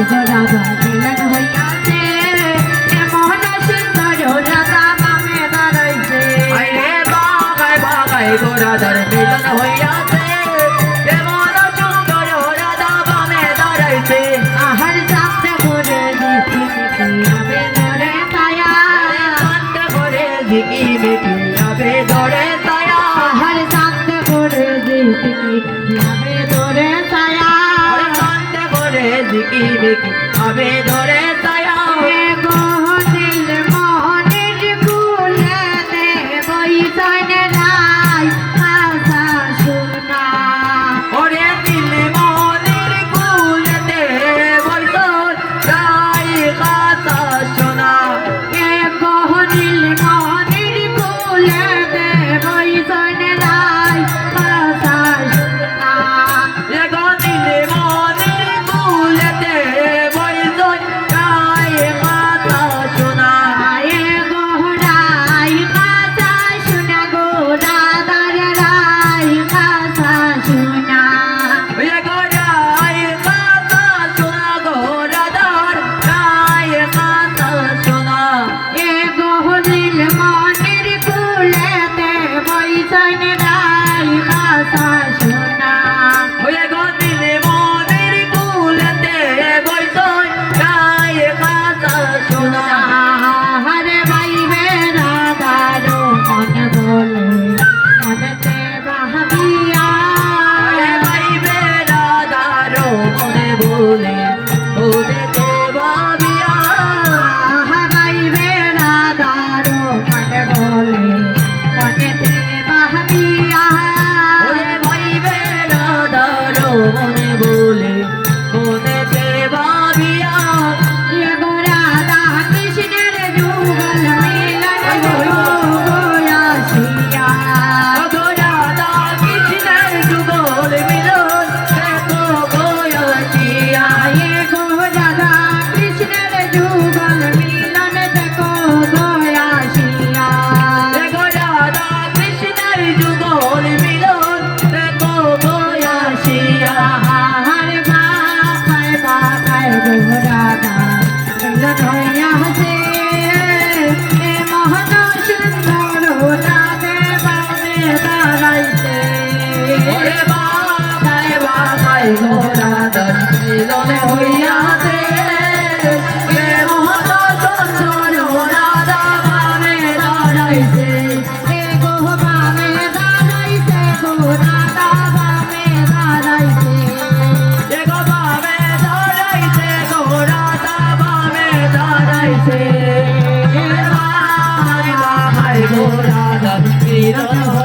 রাধা মিলন হইয়াছে এমন সুন্দর রাধা বামে দাঁড়াইছে আরে বাগায় বাগায় গো রাধার মিলন হইয়াছে এমন সুন্দর রাধা বামে দাঁড়াইছে আহার সাথে করে দিতে আবে ধরে ছায়া শান্ত করে ঝিকি মিকি আবে ধরে ছায়া আহার সাথে করে দিতে আবে ধরে ছায়া শান্ত করে ঝিকি মিকি আবে ধরে ছায়া দিল মনের কুলেতে বইসন রাই আশা শোনা ওরে দিল মনের কুলেতে বৈঠল রাই কথা শোনা দিল মনের কুলেতে বইসন রাই আশা শোনা এগো দিল মনের কুলেতে বৈঠল রাই কথা শোনা গোহরাই কাছা শোনা গো রাধার রাই কাছা শোনা এগো রাই কথা শোনা গো রাধার রাই কথা শোনা গোহরিল মনের কুলেতে বৈসন রাই কাছা শোনা ওরে গো দিল মনের কুলেতে বৈঠল রাই কথা শোনা হরে ভাই বে রাধারো মন বলে মনতে বাহাবিয়া আরে ভাই বেরাদারো মনে বলে ওদেরকে ভাবিয়া ভাই বে রাধারো মন বলে মনতে বাহাবিয়া ওরে ভাই বেরাদারো মনে বলে ওদেরকে ভাবিয়া গো রাধা কৃষ্ণের যুগল মিলন গোয়াশিয়া গো রাধা কৃষ্ণের যুগল মিলন দেখো গোয়াশিয়া গো রাধা কৃষ্ণের যুগল মিলন দেখো গোয়াশিয়া গো রাধা কৃষ্ণের যুগল মিলন দেখো গোয়াশিয়া হরে বাপায় বাপায় গো রাধা মিলন হইয়াছে এ মোহন সুন্দর রাধে বামে দাঁড়াইছে ওরে বাবায় বাবায় গো রাধার মিলন হইয়াছে এ মহৎ সুন্দর রাধা বামে দাঁড়াইছে এ গো বামে দাঁড়াইছে গো রাধা বামে দাঁড়াইছে এ গো বামে দাঁড়াইছে গো রাধা বামে দাঁড়াইছে এ বাবায় বাবায় গো রাধার মিলন